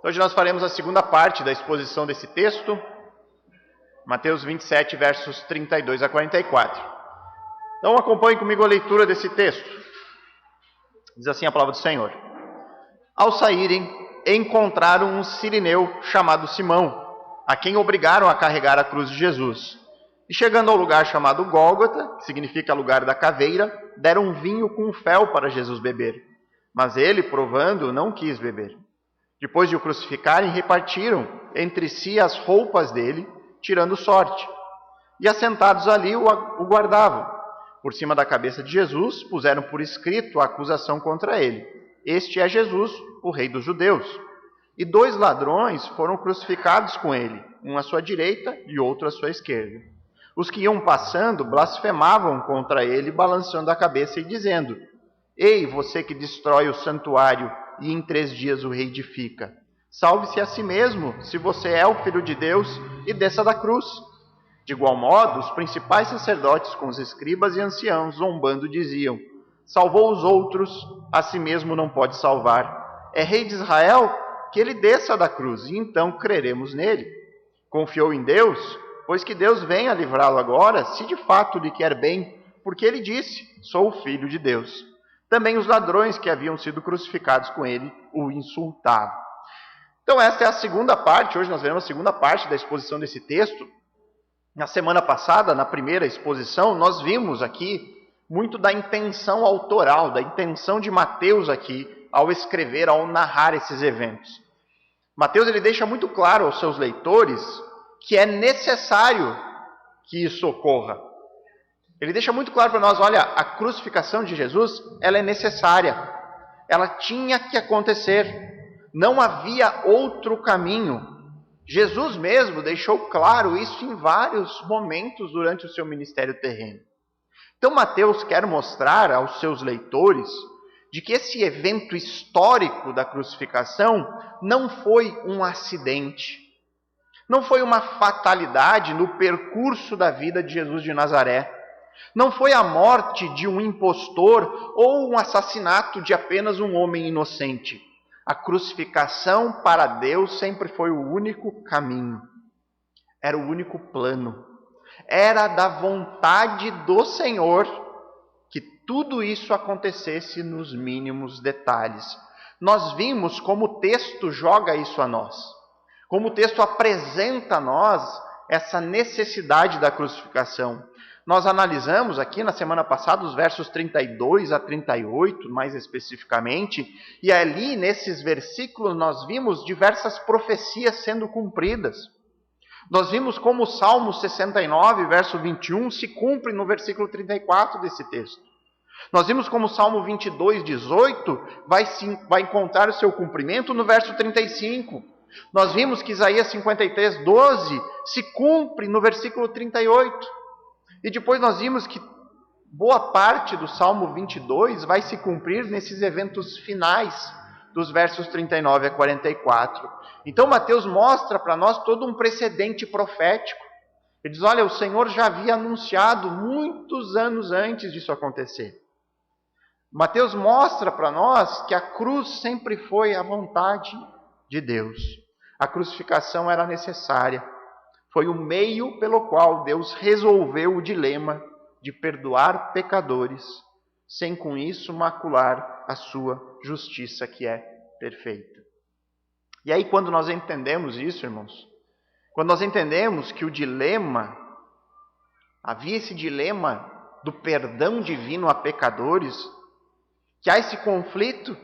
Hoje nós faremos a segunda parte da exposição desse texto, Mateus 27, versos 32 a 44. Então acompanhe comigo a leitura desse texto. Diz assim a palavra do Senhor. Ao saírem, encontraram um sirineu chamado Simão, a quem obrigaram a carregar a cruz de Jesus. E chegando ao lugar chamado Gólgota, que significa lugar da caveira, deram vinho com fel para Jesus beber. Mas ele, provando, não quis beber. Depois de o crucificarem, repartiram entre si as roupas dele, tirando sorte. E assentados ali o guardavam. Por cima da cabeça de Jesus, puseram por escrito a acusação contra ele. Este é Jesus, o rei dos judeus. E 2 ladrões foram crucificados com ele, um à sua direita e outro à sua esquerda. Os que iam passando blasfemavam contra ele, balançando a cabeça e dizendo: Ei, você que destrói o santuário e em 3 dias o reedifica. Salve-se a si mesmo, se você é o Filho de Deus, e desça da cruz. De igual modo, os principais sacerdotes com os escribas e anciãos, zombando, diziam: Salvou os outros, a si mesmo não pode salvar. É rei de Israel? Que ele desça da cruz, e então creremos nele. Confiou em Deus? Pois que Deus venha livrá-lo agora, se de fato lhe quer bem, porque ele disse: Sou o Filho de Deus. Também os ladrões que haviam sido crucificados com ele o insultavam. Então esta é a segunda parte, hoje nós veremos a segunda parte da exposição desse texto. Na semana passada, na primeira exposição, nós vimos aqui muito da intenção autoral, da intenção de Mateus aqui, ao escrever, ao narrar esses eventos. Mateus ele deixa muito claro aos seus leitores que é necessário que isso ocorra. Ele deixa muito claro para nós, olha, a crucificação de Jesus, ela é necessária. Ela tinha que acontecer. Não havia outro caminho. Jesus mesmo deixou claro isso em vários momentos durante o seu ministério terreno. Então Mateus quer mostrar aos seus leitores de que esse evento histórico da crucificação não foi um acidente. Não foi uma fatalidade no percurso da vida de Jesus de Nazaré. Não foi a morte de um impostor ou um assassinato de apenas um homem inocente. A crucificação para Deus sempre foi o único caminho. Era o único plano. Era da vontade do Senhor que tudo isso acontecesse nos mínimos detalhes. Nós vimos como o texto joga isso a nós. Como o texto apresenta a nós essa necessidade da crucificação. Nós analisamos aqui na semana passada os versos 32 a 38, mais especificamente, e ali nesses versículos nós vimos diversas profecias sendo cumpridas. Nós vimos como o Salmo 69, verso 21, se cumpre no versículo 34 desse texto. Nós vimos como o Salmo 22, 18 vai encontrar o seu cumprimento no verso 35. Nós vimos que Isaías 53, 12 se cumpre no versículo 38. E depois nós vimos que boa parte do Salmo 22 vai se cumprir nesses eventos finais, dos versos 39 a 44. Então Mateus mostra para nós todo um precedente profético. Ele diz, olha, o Senhor já havia anunciado muitos anos antes disso acontecer. Mateus mostra para nós que a cruz sempre foi a vontade de Deus. A crucificação era necessária. Foi o meio pelo qual Deus resolveu o dilema de perdoar pecadores, sem com isso macular a sua justiça que é perfeita. E aí quando nós entendemos isso, irmãos, quando nós entendemos que o dilema, havia esse dilema do perdão divino a pecadores, que há esse conflito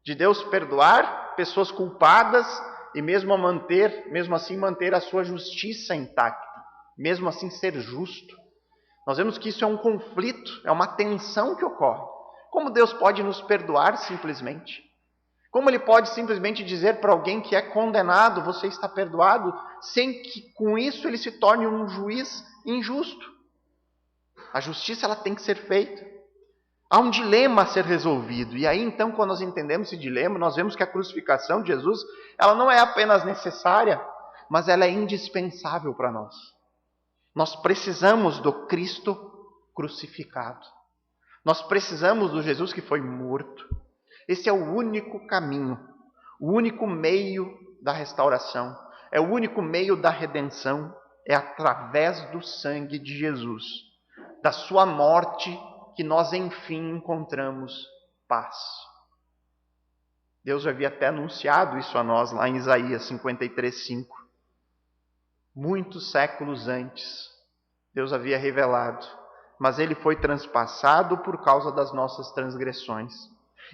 de Deus perdoar pessoas culpadas e mesmo assim manter a sua justiça intacta, mesmo assim ser justo. Nós vemos que isso é um conflito, é uma tensão que ocorre. Como Deus pode nos perdoar simplesmente? Como Ele pode simplesmente dizer para alguém que é condenado, você está perdoado, sem que com isso Ele se torne um juiz injusto? A justiça ela tem que ser feita. Há um dilema a ser resolvido. E aí então, quando nós entendemos esse dilema, nós vemos que a crucificação de Jesus, ela não é apenas necessária, mas ela é indispensável para nós. Nós precisamos do Cristo crucificado. Nós precisamos do Jesus que foi morto. Esse é o único caminho, o único meio da restauração, é o único meio da redenção, é através do sangue de Jesus, da sua morte, que nós enfim encontramos paz. Deus havia até anunciado isso a nós lá em Isaías 53:5. Muitos séculos antes, Deus havia revelado, mas ele foi transpassado por causa das nossas transgressões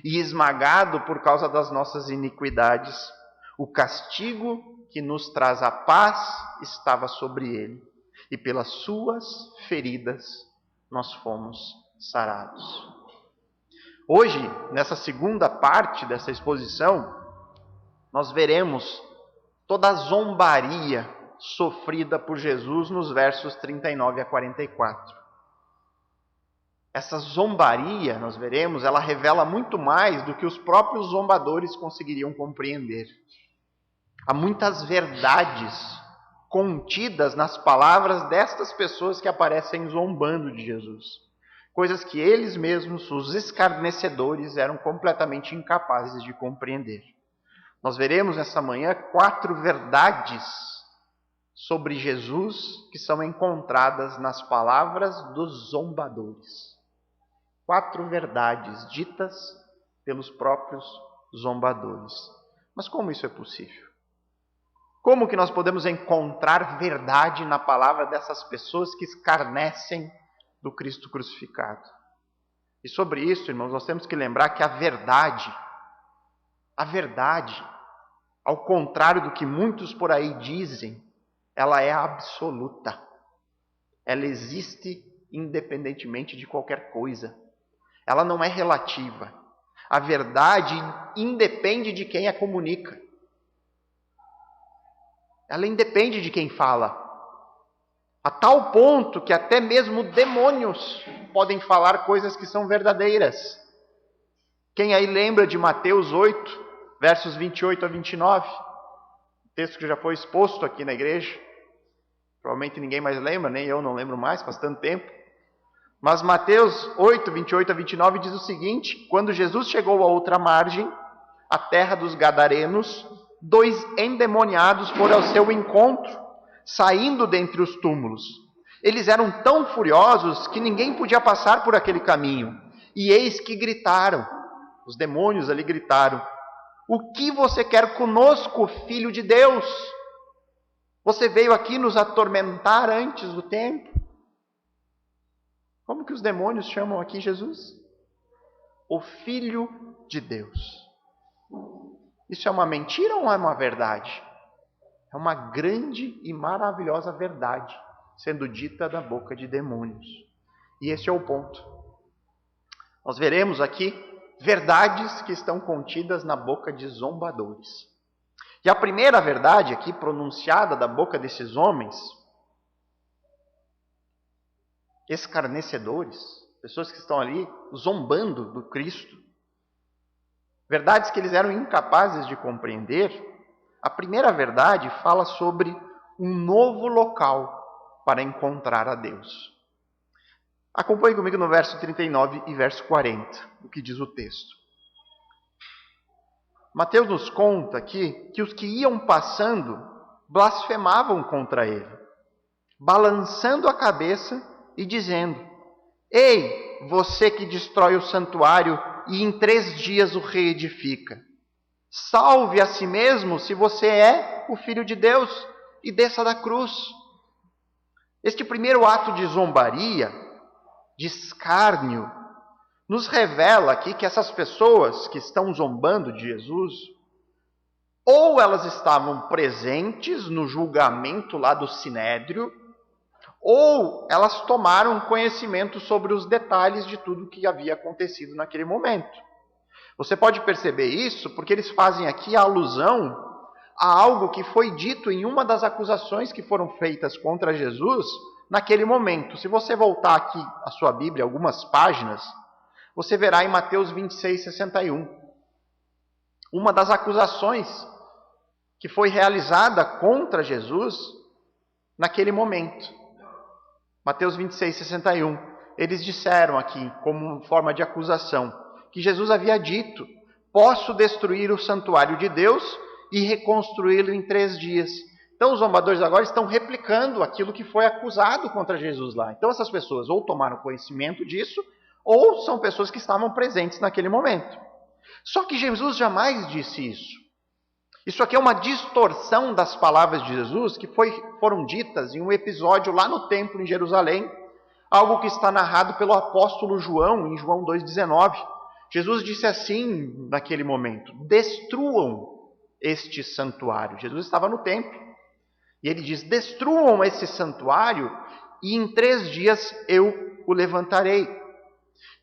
e esmagado por causa das nossas iniquidades. O castigo que nos traz a paz estava sobre ele, e pelas suas feridas nós fomos sarados. Hoje, nessa segunda parte dessa exposição, nós veremos toda a zombaria sofrida por Jesus nos versos 39 a 44. Essa zombaria, nós veremos, ela revela muito mais do que os próprios zombadores conseguiriam compreender. Há muitas verdades contidas nas palavras destas pessoas que aparecem zombando de Jesus. Coisas que eles mesmos, os escarnecedores, eram completamente incapazes de compreender. Nós veremos nessa manhã 4 verdades sobre Jesus que são encontradas nas palavras dos zombadores. 4 verdades ditas pelos próprios zombadores. Mas como isso é possível? Como que nós podemos encontrar verdade na palavra dessas pessoas que escarnecem do Cristo crucificado? E sobre isso, irmãos, nós temos que lembrar que a verdade, ao contrário do que muitos por aí dizem, ela é absoluta. Ela existe independentemente de qualquer coisa. Ela não é relativa. A verdade independe de quem a comunica. Ela independe de quem fala. A tal ponto que até mesmo demônios podem falar coisas que são verdadeiras. Quem aí lembra de Mateus 8, versos 28 a 29? Texto que já foi exposto aqui na igreja. Provavelmente ninguém mais lembra, nem eu não lembro mais, faz tanto tempo. Mas Mateus 8, 28 a 29 diz o seguinte: quando Jesus chegou à outra margem, a terra dos Gadarenos, 2 endemoniados foram ao seu encontro, saindo dentre os túmulos. Eles eram tão furiosos que ninguém podia passar por aquele caminho. E eis que gritaram, os demônios ali gritaram: o que você quer conosco, Filho de Deus? Você veio aqui nos atormentar antes do tempo? Como que os demônios chamam aqui Jesus? O Filho de Deus. Isso é uma mentira ou é uma verdade? É uma grande e maravilhosa verdade sendo dita da boca de demônios. E esse é o ponto. Nós veremos aqui verdades que estão contidas na boca de zombadores. E a primeira verdade aqui pronunciada da boca desses homens, escarnecedores, pessoas que estão ali zombando do Cristo, verdades que eles eram incapazes de compreender. A primeira verdade fala sobre um novo local para encontrar a Deus. Acompanhe comigo no verso 39 e verso 40, o que diz o texto. Mateus nos conta aqui que os que iam passando blasfemavam contra ele, balançando a cabeça e dizendo: ei, você que destrói o santuário e em 3 dias o reedifica, salve a si mesmo se você é o Filho de Deus e desça da cruz. Este primeiro ato de zombaria, de escárnio, nos revela aqui que essas pessoas que estão zombando de Jesus, ou elas estavam presentes no julgamento lá do Sinédrio, ou elas tomaram conhecimento sobre os detalhes de tudo que havia acontecido naquele momento. Você pode perceber isso porque eles fazem aqui a alusão a algo que foi dito em uma das acusações que foram feitas contra Jesus naquele momento. Se você voltar aqui a sua Bíblia, algumas páginas, você verá em Mateus 26, 61. Uma das acusações que foi realizada contra Jesus naquele momento. Mateus 26, 61. Eles disseram aqui, como forma de acusação, que Jesus havia dito: posso destruir o santuário de Deus e reconstruí-lo em 3 dias. Então os zombadores agora estão replicando aquilo que foi acusado contra Jesus lá. Então essas pessoas ou tomaram conhecimento disso, ou são pessoas que estavam presentes naquele momento. Só que Jesus jamais disse isso. Isso aqui é uma distorção das palavras de Jesus que foram ditas em um episódio lá no templo em Jerusalém, algo que está narrado pelo apóstolo João, em João 2,19. Jesus disse assim naquele momento: destruam este santuário. Jesus estava no templo. E ele diz: destruam esse santuário e em 3 dias eu o levantarei.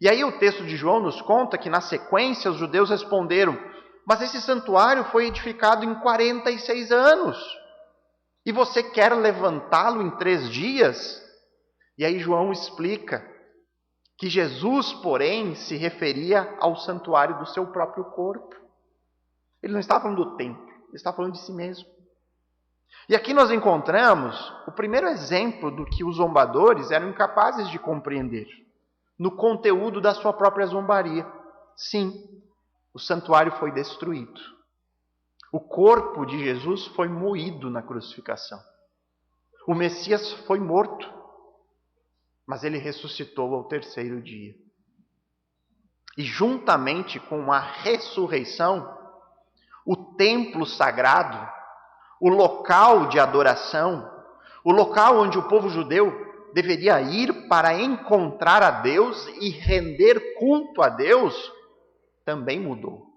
E aí o texto de João nos conta que na sequência os judeus responderam: mas esse santuário foi edificado em 46 anos. E você quer levantá-lo em 3 dias? E aí João explica que Jesus, porém, se referia ao santuário do seu próprio corpo. Ele não está falando do templo, ele está falando de si mesmo. E aqui nós encontramos o primeiro exemplo do que os zombadores eram incapazes de compreender, no conteúdo da sua própria zombaria. Sim, o santuário foi destruído. O corpo de Jesus foi moído na crucificação. O Messias foi morto, mas ele ressuscitou ao 3º dia. E juntamente com a ressurreição, o templo sagrado, o local de adoração, o local onde o povo judeu deveria ir para encontrar a Deus e render culto a Deus, também mudou.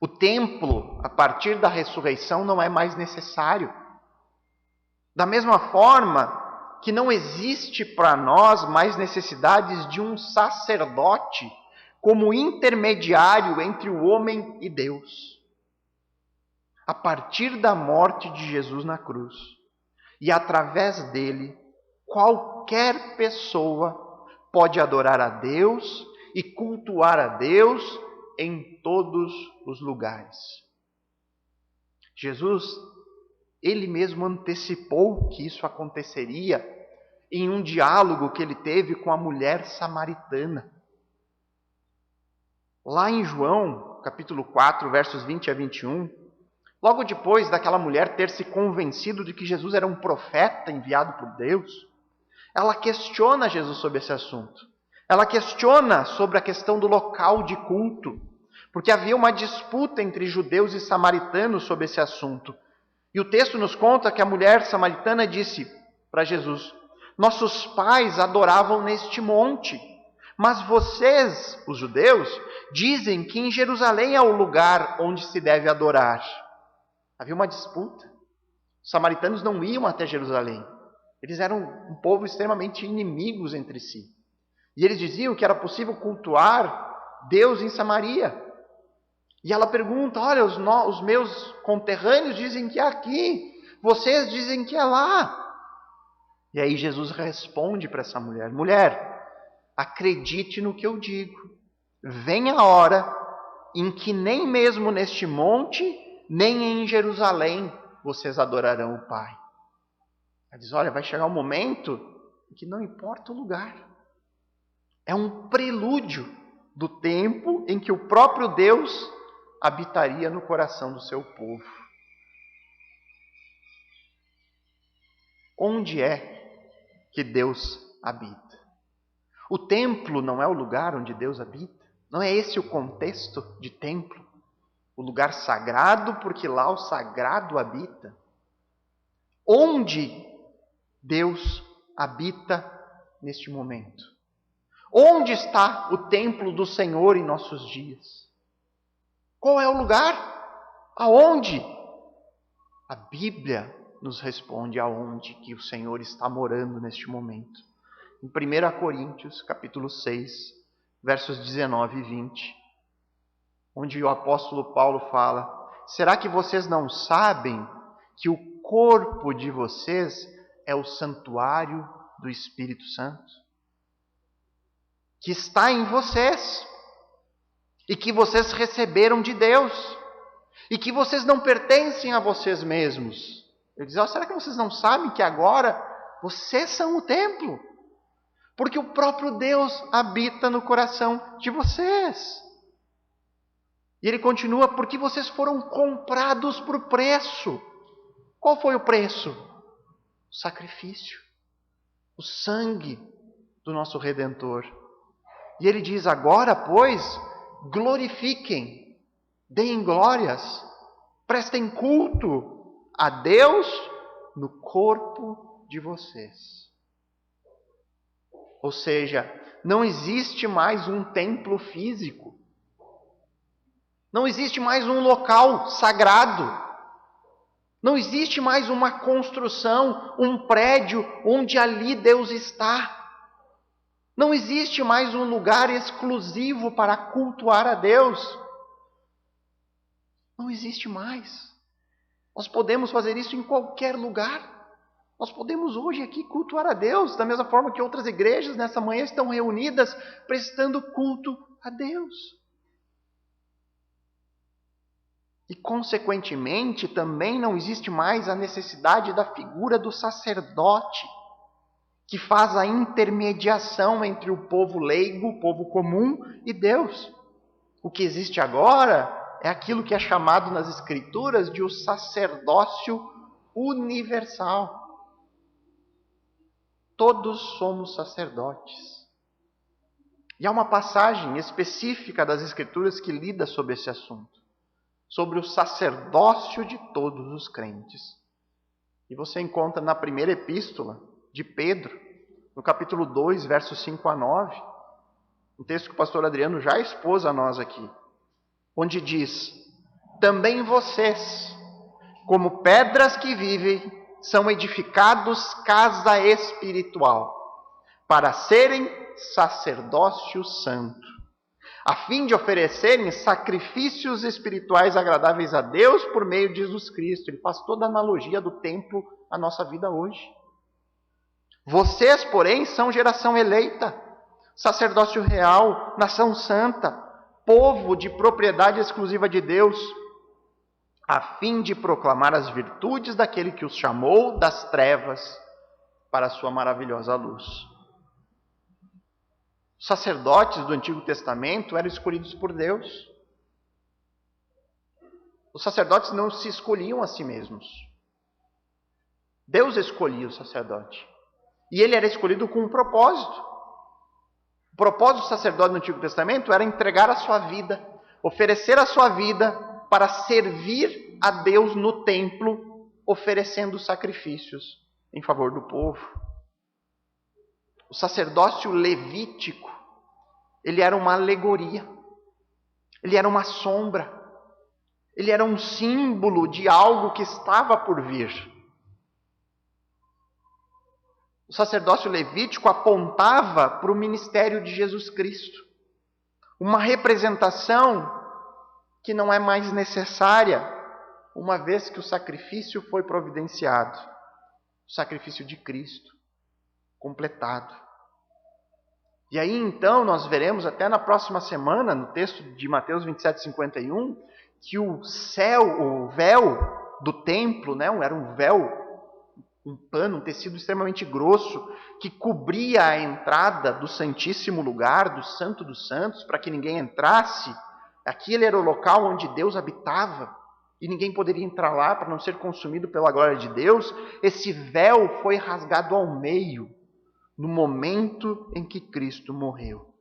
O templo, a partir da ressurreição, não é mais necessário. Da mesma forma que não existe para nós mais necessidades de um sacerdote como intermediário entre o homem e Deus. A partir da morte de Jesus na cruz, e através dele, qualquer pessoa pode adorar a Deus e cultuar a Deus em todos os lugares. Jesus, ele mesmo antecipou que isso aconteceria em um diálogo que ele teve com a mulher samaritana. Lá em João, capítulo 4, versos 20 a 21, logo depois daquela mulher ter se convencido de que Jesus era um profeta enviado por Deus, ela questiona Jesus sobre esse assunto. Ela questiona sobre a questão do local de culto, porque havia uma disputa entre judeus e samaritanos sobre esse assunto. E o texto nos conta que a mulher samaritana disse para Jesus: nossos pais adoravam neste monte, mas vocês, os judeus, dizem que em Jerusalém é o lugar onde se deve adorar. Havia uma disputa. Os samaritanos não iam até Jerusalém. Eles eram um povo extremamente inimigos entre si. E eles diziam que era possível cultuar Deus em Samaria. E ela pergunta: olha, os meus conterrâneos dizem que é aqui, vocês dizem que é lá. E aí Jesus responde para essa mulher: mulher, acredite no que eu digo. Vem a hora em que nem mesmo neste monte, nem em Jerusalém, vocês adorarão o Pai. Ela diz: olha, vai chegar um momento em que não importa o lugar. É um prelúdio do tempo em que o próprio Deus habitaria no coração do seu povo. Onde é que Deus habita? O templo não é o lugar onde Deus habita? Não é esse o contexto de templo? O lugar sagrado, porque lá o sagrado habita. Onde Deus habita neste momento? Onde está o templo do Senhor em nossos dias? Qual é o lugar? Aonde? A Bíblia nos responde aonde que o Senhor está morando neste momento. Em 1 Coríntios, capítulo 6, versos 19 e 20, onde o apóstolo Paulo fala: será que vocês não sabem que o corpo de vocês é o santuário do Espírito Santo, que está em vocês, e que vocês receberam de Deus, e que vocês não pertencem a vocês mesmos? Ele diz: será que vocês não sabem que agora vocês são o templo? Porque o próprio Deus habita no coração de vocês. E ele continua, porque vocês foram comprados por preço. Qual foi o preço? O sacrifício, o sangue do nosso Redentor. E ele diz, agora, pois, glorifiquem, deem glórias, prestem culto a Deus no corpo de vocês. Ou seja, não existe mais um templo físico. Não existe mais um local sagrado. Não existe mais uma construção, um prédio onde ali Deus está. Não existe mais um lugar exclusivo para cultuar a Deus. Não existe mais. Nós podemos fazer isso em qualquer lugar. Nós podemos hoje aqui cultuar a Deus, da mesma forma que outras igrejas nessa manhã estão reunidas prestando culto a Deus. E, consequentemente, também não existe mais a necessidade da figura do sacerdote, que faz a intermediação entre o povo leigo, o povo comum e Deus. O que existe agora é aquilo que é chamado nas Escrituras de o sacerdócio universal. Todos somos sacerdotes. E há uma passagem específica das Escrituras que lida sobre esse assunto, sobre o sacerdócio de todos os crentes. E você encontra na primeira epístola de Pedro, no capítulo 2, versos 5 a 9, um texto que o pastor Adriano já expôs a nós aqui, onde diz, também vocês, como pedras que vivem, são edificados casa espiritual, para serem sacerdócio santo, a fim de oferecerem sacrifícios espirituais agradáveis a Deus por meio de Jesus Cristo. Ele faz toda a analogia do templo à nossa vida hoje. Vocês, porém, são geração eleita, sacerdócio real, nação santa, povo de propriedade exclusiva de Deus, a fim de proclamar as virtudes daquele que os chamou das trevas para a sua maravilhosa luz. Os sacerdotes do Antigo Testamento eram escolhidos por Deus. Os sacerdotes não se escolhiam a si mesmos. Deus escolhia o sacerdote. E ele era escolhido com um propósito. O propósito do sacerdote no Antigo Testamento era entregar a sua vida, oferecer a sua vida para servir a Deus no templo, oferecendo sacrifícios em favor do povo. O sacerdócio levítico, ele era uma alegoria, ele era uma sombra, ele era um símbolo de algo que estava por vir. O sacerdócio levítico apontava para o ministério de Jesus Cristo, uma representação que não é mais necessária, uma vez que o sacrifício foi providenciado, o sacrifício de Cristo, completado. E aí então nós veremos até na próxima semana, no texto de Mateus 27:51, que o céu, o véu do templo, era um véu, um pano, um tecido extremamente grosso, que cobria a entrada do Santíssimo Lugar, do Santo dos Santos, para que ninguém entrasse. Aquele era o local onde Deus habitava, e ninguém poderia entrar lá para não ser consumido pela glória de Deus. Esse véu foi rasgado ao meio, no momento em que Cristo morreu.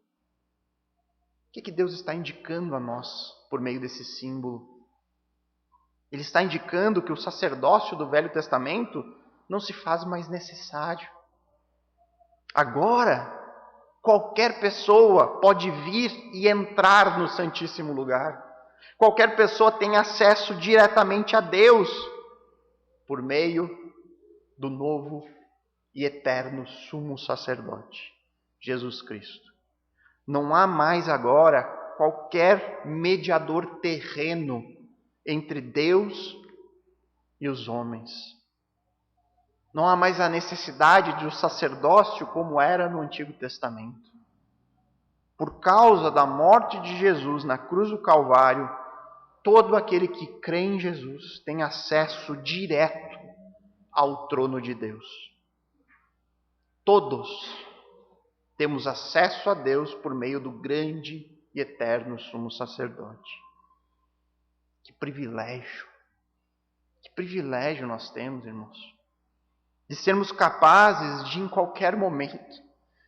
O que Deus está indicando a nós por meio desse símbolo? Ele está indicando que o sacerdócio do Velho Testamento não se faz mais necessário. Agora, qualquer pessoa pode vir e entrar no Santíssimo Lugar. Qualquer pessoa tem acesso diretamente a Deus por meio do novo e eterno sumo sacerdote, Jesus Cristo. Não há mais agora qualquer mediador terreno entre Deus e os homens. Não há mais a necessidade de um sacerdócio como era no Antigo Testamento. Por causa da morte de Jesus na cruz do Calvário, todo aquele que crê em Jesus tem acesso direto ao trono de Deus. Todos temos acesso a Deus por meio do grande e eterno sumo sacerdote. privilégio! Que privilégio nós temos, irmãos, de sermos capazes de, em qualquer momento,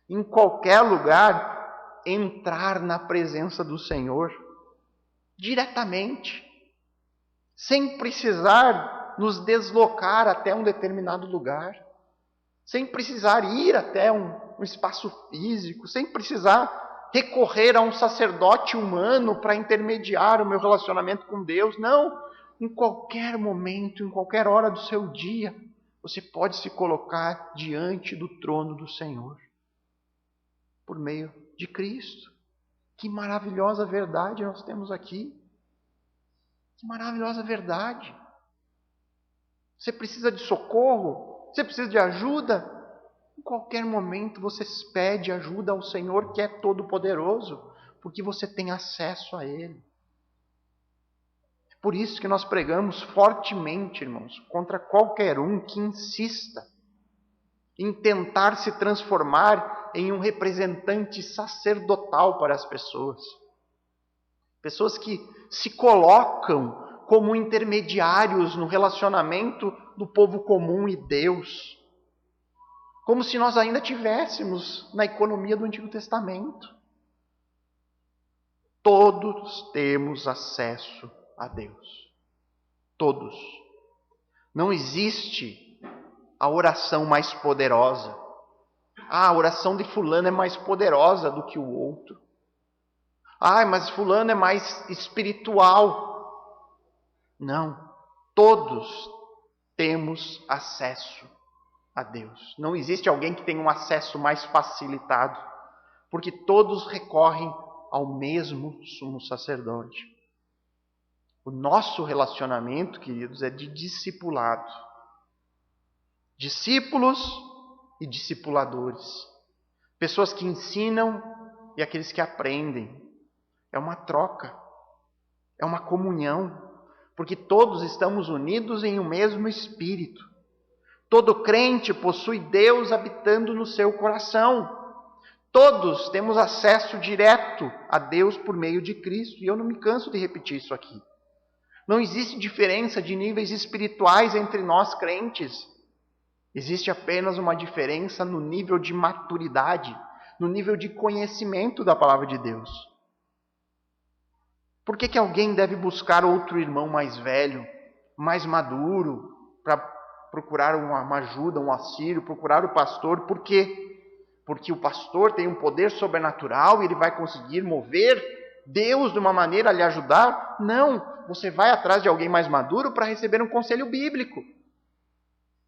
em qualquer lugar, entrar na presença do Senhor diretamente, sem precisar nos deslocar até um determinado lugar, sem precisar ir até um espaço físico, sem precisar recorrer a um sacerdote humano para intermediar o meu relacionamento com Deus. Não, em qualquer momento, em qualquer hora do seu dia, você pode se colocar diante do trono do Senhor, por meio de Cristo. Que maravilhosa verdade nós temos aqui. Que maravilhosa verdade. Você precisa de socorro? Você precisa de ajuda? Em qualquer momento você pede ajuda ao Senhor, que é todo-poderoso, porque você tem acesso a Ele. É por isso que nós pregamos fortemente, irmãos, contra qualquer um que insista em tentar se transformar em um representante sacerdotal para as pessoas. Pessoas que se colocam como intermediários no relacionamento do povo comum e Deus. Como se nós ainda tivéssemos na economia do Antigo Testamento. Todos temos acesso a Deus. Todos. Não existe a oração mais poderosa. A oração de fulano é mais poderosa do que o outro. Mas fulano é mais espiritual. Não. Todos temos acesso a Deus. Não existe alguém que tenha um acesso mais facilitado, porque todos recorrem ao mesmo sumo sacerdote. O nosso relacionamento, queridos, é de discipulado. Discípulos e discipuladores. Pessoas que ensinam e aqueles que aprendem. É uma troca. É uma comunhão. Porque todos estamos unidos em um mesmo Espírito. Todo crente possui Deus habitando no seu coração. Todos temos acesso direto a Deus por meio de Cristo. E eu não me canso de repetir isso aqui. Não existe diferença de níveis espirituais entre nós crentes. Existe apenas uma diferença no nível de maturidade, no nível de conhecimento da palavra de Deus. Por que alguém deve buscar outro irmão mais velho, mais maduro, para procurar uma ajuda, um auxílio, procurar o pastor? Por quê? Porque o pastor tem um poder sobrenatural e ele vai conseguir mover Deus de uma maneira a lhe ajudar? Não, você vai atrás de alguém mais maduro para receber um conselho bíblico.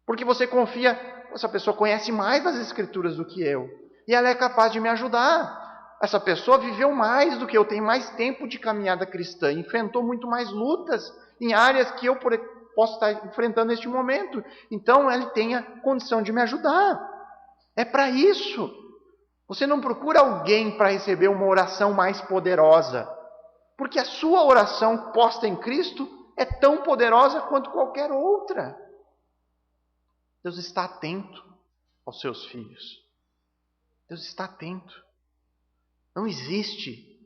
Porque você confia, essa pessoa conhece mais das Escrituras do que eu, e ela é capaz de me ajudar. Essa pessoa viveu mais do que eu, tem mais tempo de caminhada cristã, enfrentou muito mais lutas em áreas que eu posso estar enfrentando neste momento. Então, ele tem a condição de me ajudar. É para isso. Você não procura alguém para receber uma oração mais poderosa, porque a sua oração posta em Cristo é tão poderosa quanto qualquer outra. Deus está atento aos seus filhos. Deus está atento. Não existe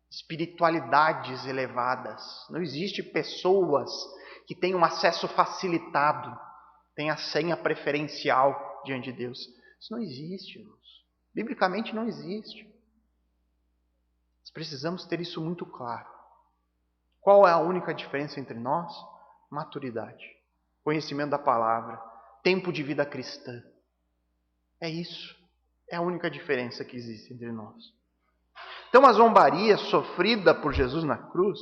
espiritualidades elevadas. Não existe pessoas que têm um acesso facilitado, têm a senha preferencial diante de Deus. Isso não existe, irmãos. Biblicamente não existe. Nós precisamos ter isso muito claro. Qual é a única diferença entre nós? Maturidade, conhecimento da palavra, tempo de vida cristã. É isso. É a única diferença que existe entre nós. Então a zombaria sofrida por Jesus na cruz,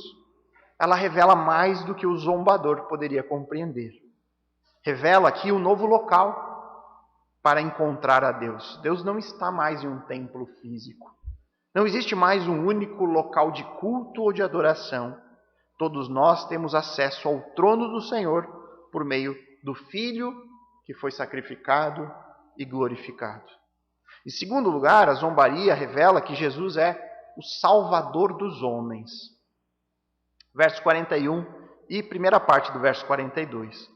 ela revela mais do que o zombador poderia compreender. Revela aqui um novo local para encontrar a Deus. Deus não está mais em um templo físico. Não existe mais um único local de culto ou de adoração. Todos nós temos acesso ao trono do Senhor por meio do Filho que foi sacrificado e glorificado. Em segundo lugar, a zombaria revela que Jesus é o Salvador dos homens. Verso 41 e primeira parte do verso 42.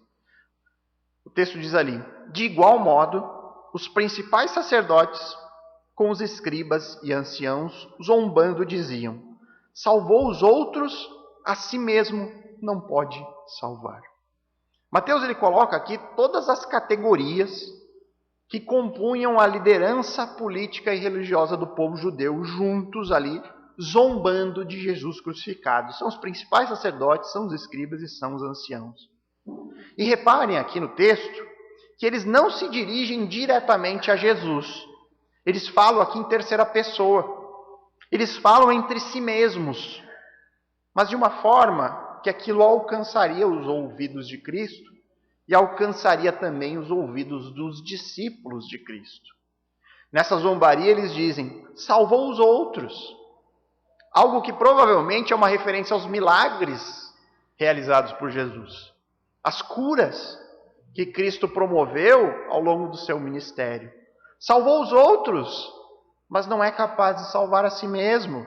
O texto diz ali: de igual modo, os principais sacerdotes, com os escribas e anciãos, zombando, diziam: salvou os outros, a si mesmo não pode salvar. Mateus ele coloca aqui todas as categorias que compunham a liderança política e religiosa do povo judeu juntos ali, zombando de Jesus crucificado. São os principais sacerdotes, são os escribas e são os anciãos. E reparem aqui no texto que eles não se dirigem diretamente a Jesus. Eles falam aqui em terceira pessoa. Eles falam entre si mesmos, mas de uma forma que aquilo alcançaria os ouvidos de Cristo e alcançaria também os ouvidos dos discípulos de Cristo. Nessa zombaria eles dizem, salvou os outros. Algo que provavelmente é uma referência aos milagres realizados por Jesus. As curas que Cristo promoveu ao longo do seu ministério. Salvou os outros, mas não é capaz de salvar a si mesmo.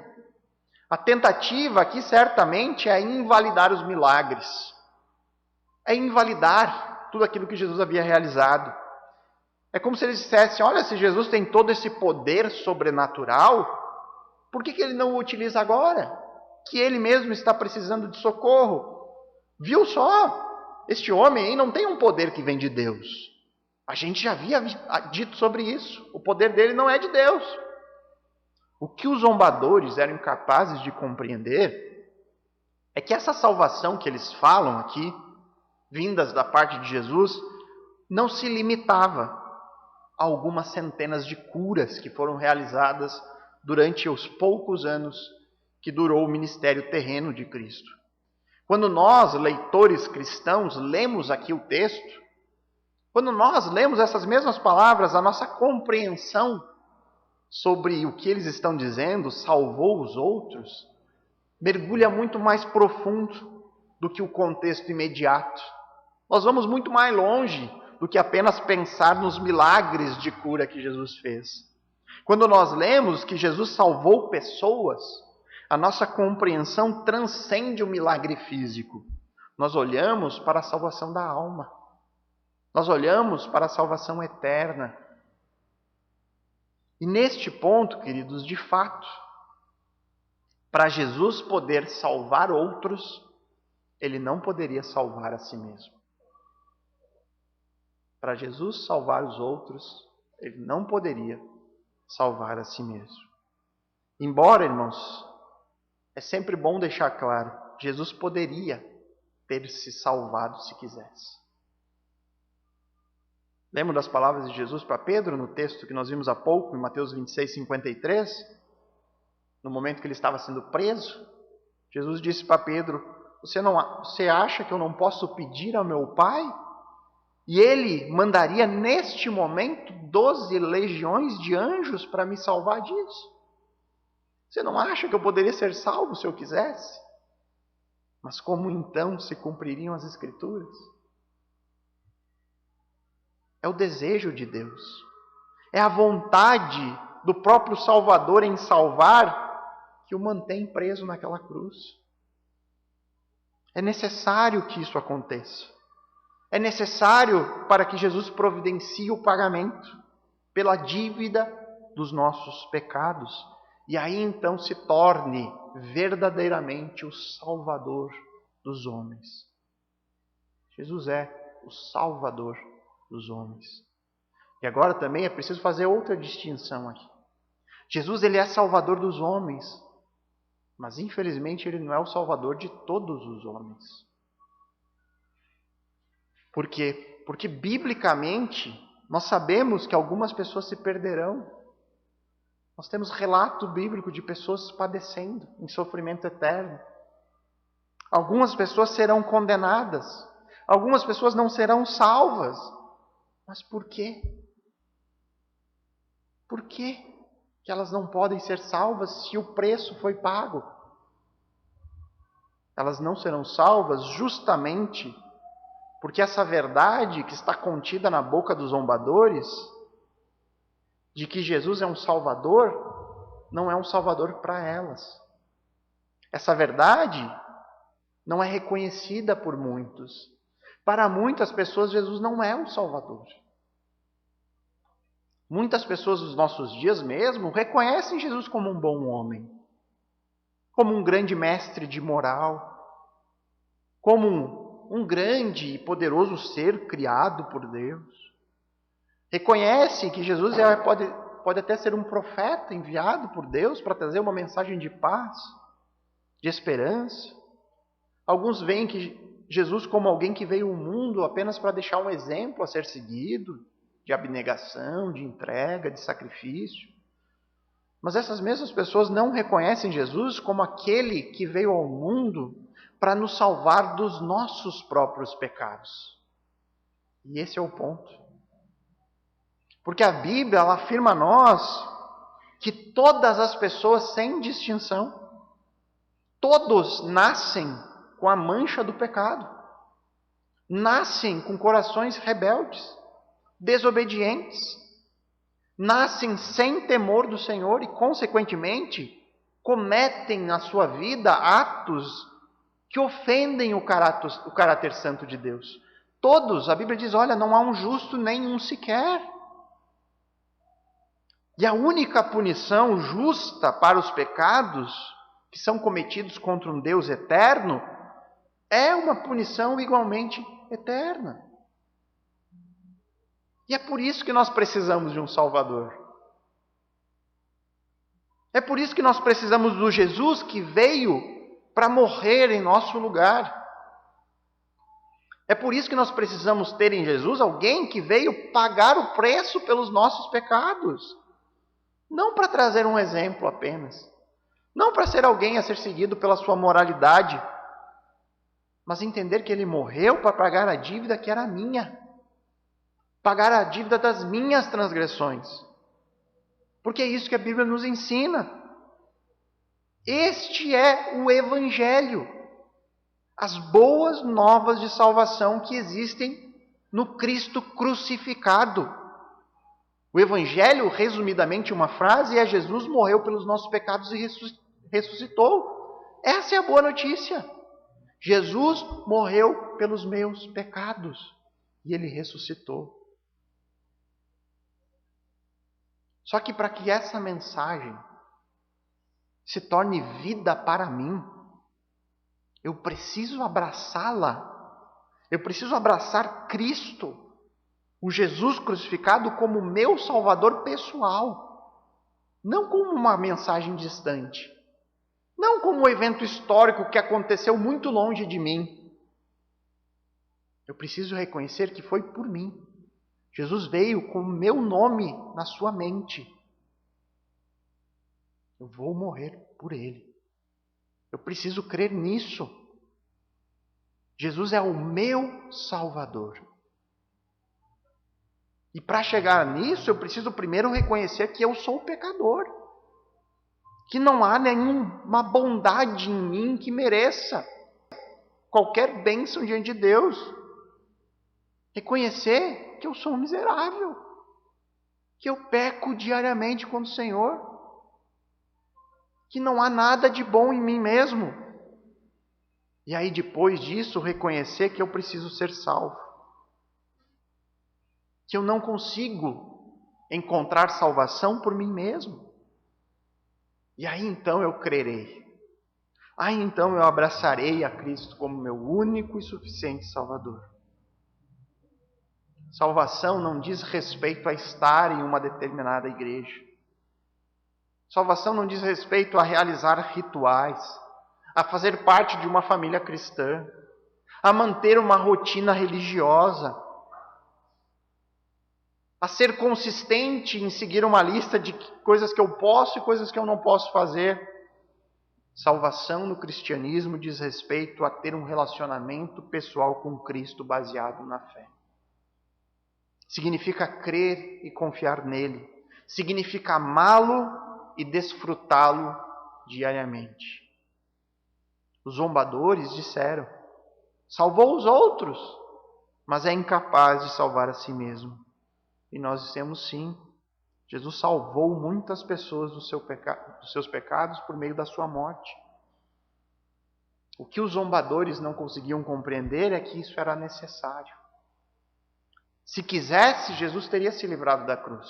A tentativa aqui certamente é invalidar os milagres. É invalidar tudo aquilo que Jesus havia realizado. É como se eles dissessem, olha, se Jesus tem todo esse poder sobrenatural, por que ele não o utiliza agora? Que ele mesmo está precisando de socorro. Viu só? Este homem aí não tem um poder que vem de Deus. A gente já havia dito sobre isso. O poder dele não é de Deus. O que os zombadores eram incapazes de compreender é que essa salvação que eles falam aqui, vindas da parte de Jesus, não se limitava a algumas centenas de curas que foram realizadas durante os poucos anos que durou o ministério terreno de Cristo. Quando nós, leitores cristãos, lemos aqui o texto, quando nós lemos essas mesmas palavras, a nossa compreensão sobre o que eles estão dizendo, salvou os outros, mergulha muito mais profundo do que o contexto imediato. Nós vamos muito mais longe do que apenas pensar nos milagres de cura que Jesus fez. Quando nós lemos que Jesus salvou pessoas, a nossa compreensão transcende o milagre físico. Nós olhamos para a salvação da alma. Nós olhamos para a salvação eterna. E neste ponto, queridos, de fato, para Jesus poder salvar outros, ele não poderia salvar a si mesmo. Para Jesus salvar os outros, ele não poderia salvar a si mesmo. Embora, irmãos, é sempre bom deixar claro, Jesus poderia ter se salvado se quisesse. Lembra das palavras de Jesus para Pedro no texto que nós vimos há pouco, em Mateus 26, 53? No momento que ele estava sendo preso, Jesus disse para Pedro, você acha que eu não posso pedir ao meu Pai? E ele mandaria neste momento 12 legiões de anjos para me salvar disso? Você não acha que eu poderia ser salvo se eu quisesse? Mas como então se cumpririam as Escrituras? É o desejo de Deus. É a vontade do próprio Salvador em salvar que o mantém preso naquela cruz. É necessário que isso aconteça. É necessário para que Jesus providencie o pagamento pela dívida dos nossos pecados. E aí então se torne verdadeiramente o Salvador dos homens. Jesus é o Salvador dos homens. E agora também é preciso fazer outra distinção aqui. Jesus ele é Salvador dos homens, mas infelizmente ele não é o Salvador de todos os homens. Por quê? Porque biblicamente nós sabemos que algumas pessoas se perderão. Nós temos relato bíblico de pessoas padecendo em sofrimento eterno. Algumas pessoas serão condenadas. Algumas pessoas não serão salvas. Mas por quê? Por que elas não podem ser salvas se o preço foi pago? Elas não serão salvas justamente porque essa verdade que está contida na boca dos zombadores, de que Jesus é um Salvador, não é um Salvador para elas. Essa verdade não é reconhecida por muitos. Para muitas pessoas, Jesus não é um Salvador. Muitas pessoas dos nossos dias mesmo reconhecem Jesus como um bom homem, como um grande mestre de moral, como um grande e poderoso ser criado por Deus. Reconhece que Jesus pode até ser um profeta enviado por Deus para trazer uma mensagem de paz, de esperança. Alguns veem que Jesus como alguém que veio ao mundo apenas para deixar um exemplo a ser seguido, de abnegação, de entrega, de sacrifício. Mas essas mesmas pessoas não reconhecem Jesus como aquele que veio ao mundo para nos salvar dos nossos próprios pecados. E esse é o ponto. Porque a Bíblia ela afirma a nós que todas as pessoas, sem distinção, todos nascem com a mancha do pecado. Nascem com corações rebeldes, desobedientes. Nascem sem temor do Senhor e, consequentemente, cometem na sua vida atos que ofendem o caráter santo de Deus. Todos, a Bíblia diz, olha, não há um justo nenhum sequer. E a única punição justa para os pecados que são cometidos contra um Deus eterno é uma punição igualmente eterna. E é por isso que nós precisamos de um Salvador. É por isso que nós precisamos do Jesus que veio para morrer em nosso lugar. É por isso que nós precisamos ter em Jesus alguém que veio pagar o preço pelos nossos pecados. Não para trazer um exemplo apenas. Não para ser alguém a ser seguido pela sua moralidade. Mas entender que ele morreu para pagar a dívida que era minha. Pagar a dívida das minhas transgressões. Porque é isso que a Bíblia nos ensina. Este é o Evangelho. As boas novas de salvação que existem no Cristo crucificado. O Evangelho, resumidamente uma frase, é Jesus morreu pelos nossos pecados e ressuscitou. Essa é a boa notícia. Jesus morreu pelos meus pecados e Ele ressuscitou. Só que para que essa mensagem se torne vida para mim, eu preciso abraçá-la. Eu preciso abraçar Cristo, o Jesus crucificado, como meu Salvador pessoal. Não como uma mensagem distante. Não como um evento histórico que aconteceu muito longe de mim. Eu preciso reconhecer que foi por mim. Jesus veio com o meu nome na sua mente. Eu vou morrer por Ele. Eu preciso crer nisso. Jesus é o meu Salvador. E para chegar nisso, eu preciso primeiro reconhecer que eu sou pecador. Que não há nenhuma bondade em mim que mereça qualquer bênção diante de Deus. Reconhecer que eu sou um miserável. Que eu peco diariamente contra o Senhor. Que não há nada de bom em mim mesmo. E aí depois disso, reconhecer que eu preciso ser salvo. Que eu não consigo encontrar salvação por mim mesmo. E aí então eu crerei. Aí então eu abraçarei a Cristo como meu único e suficiente Salvador. Salvação não diz respeito a estar em uma determinada igreja. Salvação não diz respeito a realizar rituais, a fazer parte de uma família cristã, a manter uma rotina religiosa, a ser consistente em seguir uma lista de coisas que eu posso e coisas que eu não posso fazer. Salvação no cristianismo diz respeito a ter um relacionamento pessoal com Cristo baseado na fé. Significa crer e confiar nele. Significa amá-lo e desfrutá-lo diariamente. Os zombadores disseram: salvou os outros, mas é incapaz de salvar a si mesmo. E nós dissemos sim. Jesus salvou muitas pessoas dos seus pecados por meio da sua morte. O que os zombadores não conseguiam compreender é que isso era necessário. Se quisesse, Jesus teria se livrado da cruz.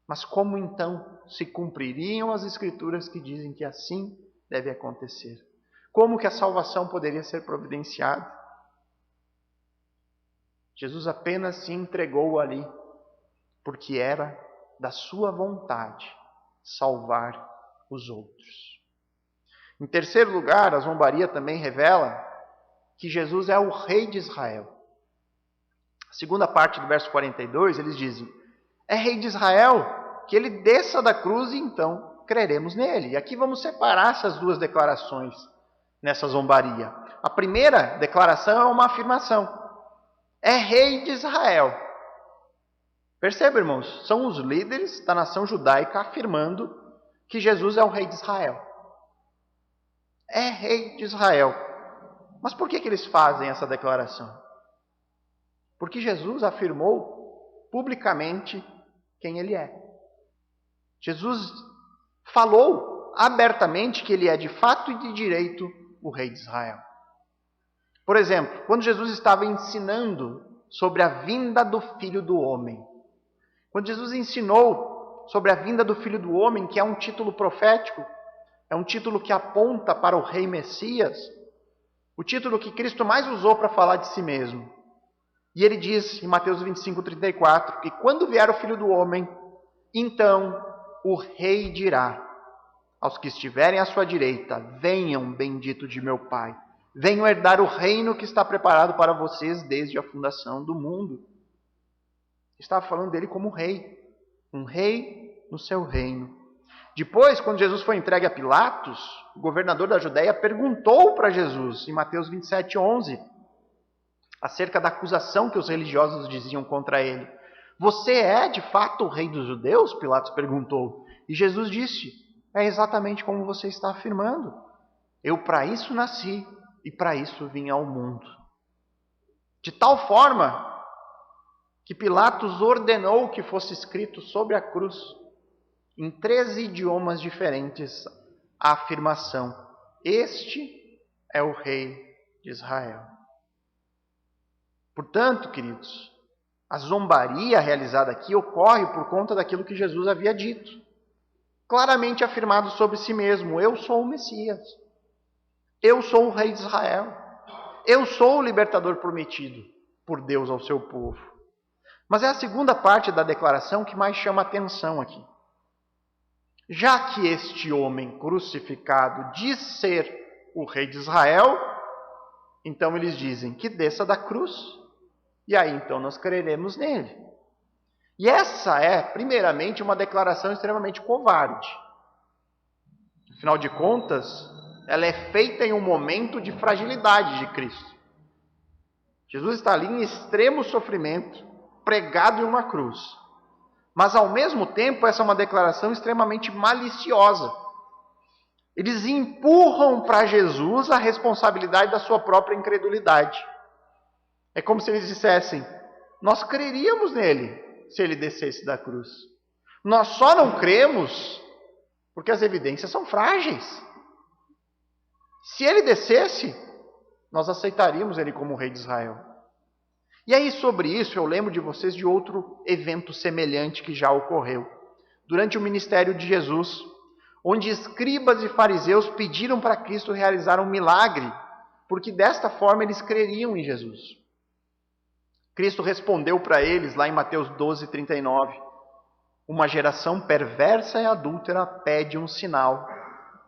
Mas como então se cumpririam as Escrituras que dizem que assim deve acontecer? Como que a salvação poderia ser providenciada? Jesus apenas se entregou ali, porque era da sua vontade salvar os outros. Em terceiro lugar, a zombaria também revela que Jesus é o rei de Israel. A segunda parte do verso 42, eles dizem: é rei de Israel, que ele desça da cruz e então creremos nele. E aqui vamos separar essas duas declarações nessa zombaria. A primeira declaração é uma afirmação: é rei de Israel. Perceba, irmãos, são os líderes da nação judaica afirmando que Jesus é o rei de Israel. É rei de Israel. Mas por que eles fazem essa declaração? Porque Jesus afirmou publicamente quem ele é. Jesus falou abertamente que ele é de fato e de direito o rei de Israel. Por exemplo, quando Jesus estava ensinando sobre a vinda do Filho do Homem, quando Jesus ensinou sobre a vinda do Filho do Homem, que é um título profético, é um título que aponta para o Rei Messias, o título que Cristo mais usou para falar de si mesmo. E ele diz em Mateus 25:34, que quando vier o Filho do Homem, então o Rei dirá aos que estiverem à sua direita: venham, bendito de meu Pai, venham herdar o reino que está preparado para vocês desde a fundação do mundo. Estava falando dele como rei, um rei no seu reino. Depois, quando Jesus foi entregue a Pilatos, o governador da Judéia perguntou para Jesus, em Mateus 27:11, acerca da acusação que os religiosos diziam contra ele. Você é de fato o rei dos judeus? Pilatos perguntou. E Jesus disse: é exatamente como você está afirmando. Eu para isso nasci e para isso vim ao mundo. De tal forma que Pilatos ordenou que fosse escrito sobre a cruz, em 13 idiomas diferentes, a afirmação: este é o rei de Israel. Portanto, queridos, a zombaria realizada aqui ocorre por conta daquilo que Jesus havia dito, claramente afirmado sobre si mesmo: eu sou o Messias, eu sou o rei de Israel, eu sou o libertador prometido por Deus ao seu povo. Mas é a segunda parte da declaração que mais chama a atenção aqui. Já que este homem crucificado diz ser o rei de Israel, então eles dizem que desça da cruz, e aí então nós creremos nele. E essa é, primeiramente, uma declaração extremamente covarde. Afinal de contas, ela é feita em um momento de fragilidade de Cristo. Jesus está ali em extremo sofrimento, pregado em uma cruz. Mas, ao mesmo tempo, essa é uma declaração extremamente maliciosa. Eles empurram para Jesus a responsabilidade da sua própria incredulidade. É como se eles dissessem: nós creríamos nele se ele descesse da cruz. Nós só não cremos porque as evidências são frágeis. Se ele descesse, nós aceitaríamos ele como rei de Israel. E aí, sobre isso, eu lembro de vocês de outro evento semelhante que já ocorreu. Durante o ministério de Jesus, onde escribas e fariseus pediram para Cristo realizar um milagre, porque desta forma eles creriam em Jesus. Cristo respondeu para eles, lá em Mateus 12:39, uma geração perversa e adúltera pede um sinal,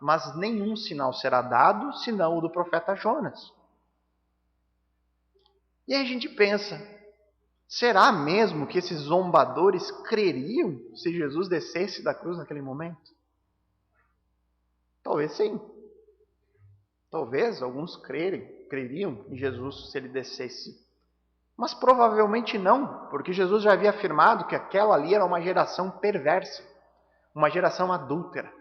mas nenhum sinal será dado, senão o do profeta Jonas. E aí a gente pensa: será mesmo que esses zombadores creriam se Jesus descesse da cruz naquele momento? Talvez sim. Talvez alguns creriam em Jesus se ele descesse. Mas provavelmente não, porque Jesus já havia afirmado que aquela ali era uma geração perversa, uma geração adúltera,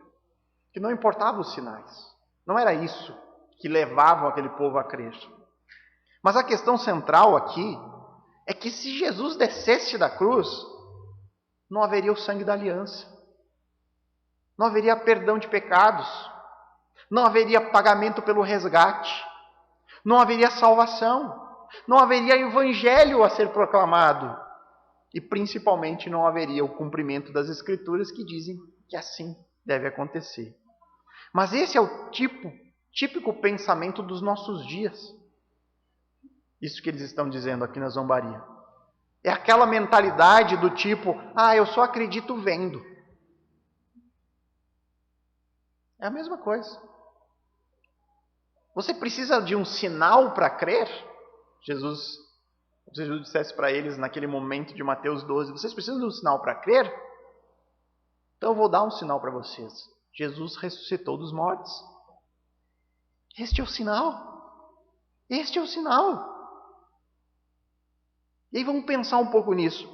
que não importava os sinais. Não era isso que levavam aquele povo a crer. Mas a questão central aqui é que se Jesus descesse da cruz, não haveria o sangue da aliança, não haveria perdão de pecados, não haveria pagamento pelo resgate, não haveria salvação, não haveria evangelho a ser proclamado e principalmente não haveria o cumprimento das Escrituras que dizem que assim deve acontecer. Mas esse é o tipo Típico pensamento dos nossos dias. Isso que eles estão dizendo aqui na zombaria. É aquela mentalidade do tipo, eu só acredito vendo. É a mesma coisa. Você precisa de um sinal para crer? Jesus dissesse para eles naquele momento de Mateus 12, vocês precisam de um sinal para crer? Então eu vou dar um sinal para vocês. Jesus ressuscitou dos mortos. Este é o sinal. Este é o sinal. E aí vamos pensar um pouco nisso.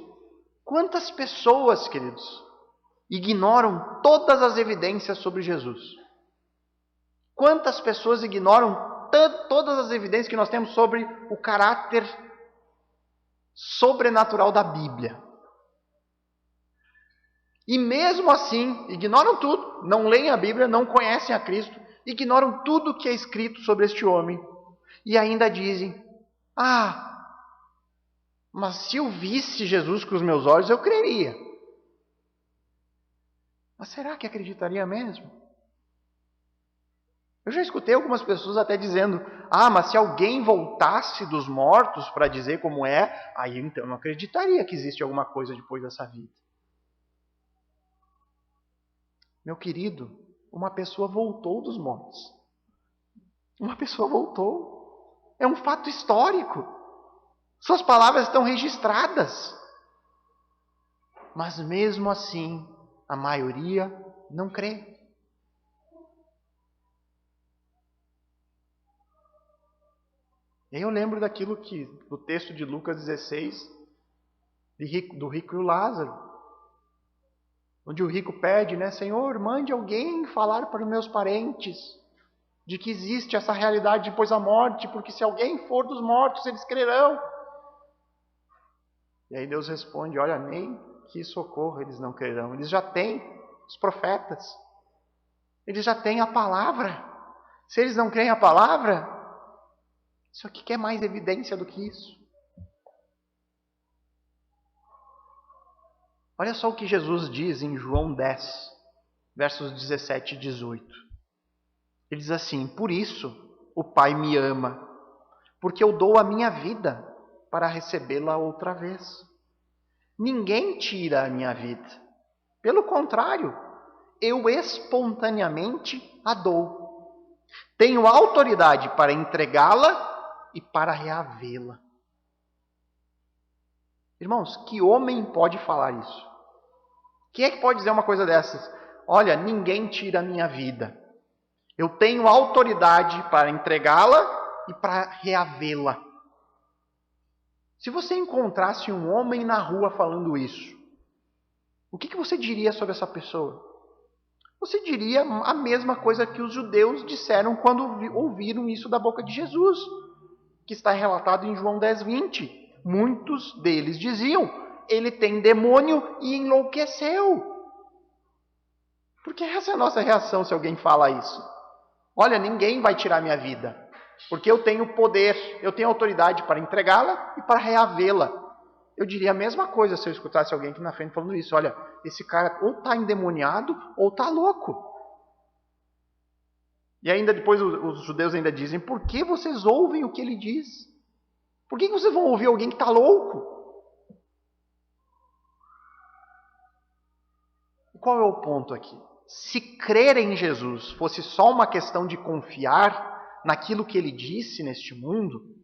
Quantas pessoas, queridos, ignoram todas as evidências sobre Jesus? Quantas pessoas ignoram todas as evidências que nós temos sobre o caráter sobrenatural da Bíblia? E mesmo assim, ignoram tudo, não leem a Bíblia, não conhecem a Cristo, ignoram tudo que é escrito sobre este homem. E ainda dizem, mas se eu visse Jesus com os meus olhos, eu creria. Mas será que acreditaria mesmo? Eu já escutei algumas pessoas até dizendo, mas se alguém voltasse dos mortos para dizer como é, aí então eu não acreditaria que existe alguma coisa depois dessa vida. Meu querido, uma pessoa voltou dos mortos. Uma pessoa voltou. É um fato histórico. Suas palavras estão registradas. Mas mesmo assim, a maioria não crê. Eu lembro do texto de Lucas 16, do rico e o Lázaro. Onde o rico pede, Senhor, mande alguém falar para os meus parentes de que existe essa realidade depois da morte, porque se alguém for dos mortos, eles crerão. E aí Deus responde, olha, nem que socorro eles não crerão. Eles já têm os profetas. Eles já têm a palavra. Se eles não creem a palavra, isso aqui quer mais evidência do que isso. Olha só o que Jesus diz em João 10, versos 17 e 18. Ele diz assim, por isso o Pai me ama, porque eu dou a minha vida para recebê-la outra vez. Ninguém tira a minha vida. Pelo contrário, eu espontaneamente a dou. Tenho autoridade para entregá-la e para reavê-la. Irmãos, que homem pode falar isso? Quem é que pode dizer uma coisa dessas? Olha, ninguém tira a minha vida. Eu tenho autoridade para entregá-la e para reavê-la. Se você encontrasse um homem na rua falando isso, o que você diria sobre essa pessoa? Você diria a mesma coisa que os judeus disseram quando ouviram isso da boca de Jesus, que está relatado em João 10, 20. Muitos deles diziam, ele tem demônio e enlouqueceu. Porque essa é a nossa reação se alguém fala isso. Olha, ninguém vai tirar minha vida, porque eu tenho poder, eu tenho autoridade para entregá-la e para reavê-la. Eu diria a mesma coisa se eu escutasse alguém aqui na frente falando isso. Olha, esse cara ou está endemoniado ou está louco. E ainda depois os judeus ainda dizem, por que vocês ouvem o que ele diz? Por que vocês vão ouvir alguém que está louco? Qual é o ponto aqui? Se crer em Jesus fosse só uma questão de confiar naquilo que ele disse neste mundo,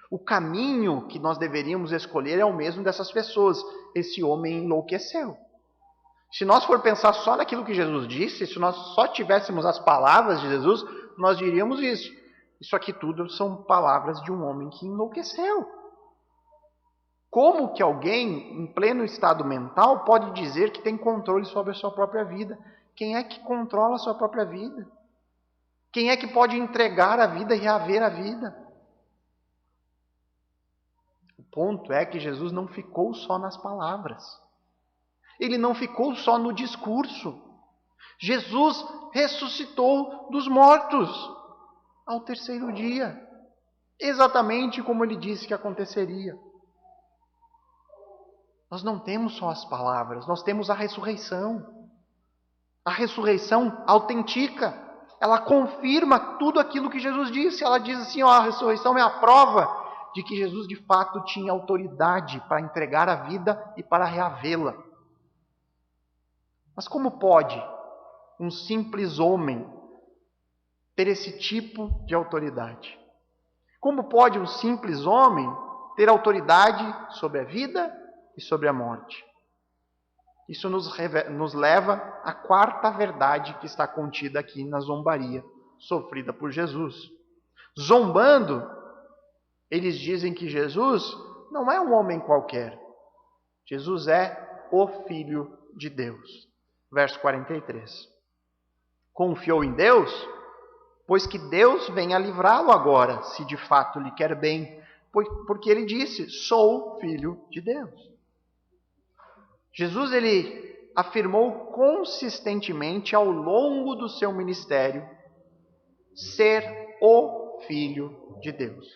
o caminho que nós deveríamos escolher é o mesmo dessas pessoas. Esse homem enlouqueceu. Se nós for pensar só naquilo que Jesus disse, se nós só tivéssemos as palavras de Jesus, nós diríamos isso. Isso aqui tudo são palavras de um homem que enlouqueceu. Como que alguém em pleno estado mental pode dizer que tem controle sobre a sua própria vida? Quem é que controla a sua própria vida? Quem é que pode entregar a vida e reaver a vida? O ponto é que Jesus não ficou só nas palavras. Ele não ficou só no discurso. Jesus ressuscitou dos mortos ao terceiro dia. Exatamente como ele disse que aconteceria. Nós não temos só as palavras, nós temos a ressurreição. A ressurreição autentica. ela confirma tudo aquilo que Jesus disse. Ela diz assim, a ressurreição é a prova de que Jesus de fato tinha autoridade para entregar a vida e para reavê-la. Mas como pode um simples homem ter esse tipo de autoridade? Como pode um simples homem ter autoridade sobre a vida e sobre a morte? Isso nos leva à quarta verdade que está contida aqui na zombaria sofrida por Jesus. Zombando, eles dizem que Jesus não é um homem qualquer. Jesus é o Filho de Deus. Verso 43. Confiou em Deus, pois que Deus venha livrá-lo agora, se de fato lhe quer bem, porque ele disse, sou Filho de Deus. Jesus, ele afirmou consistentemente ao longo do seu ministério ser o Filho de Deus.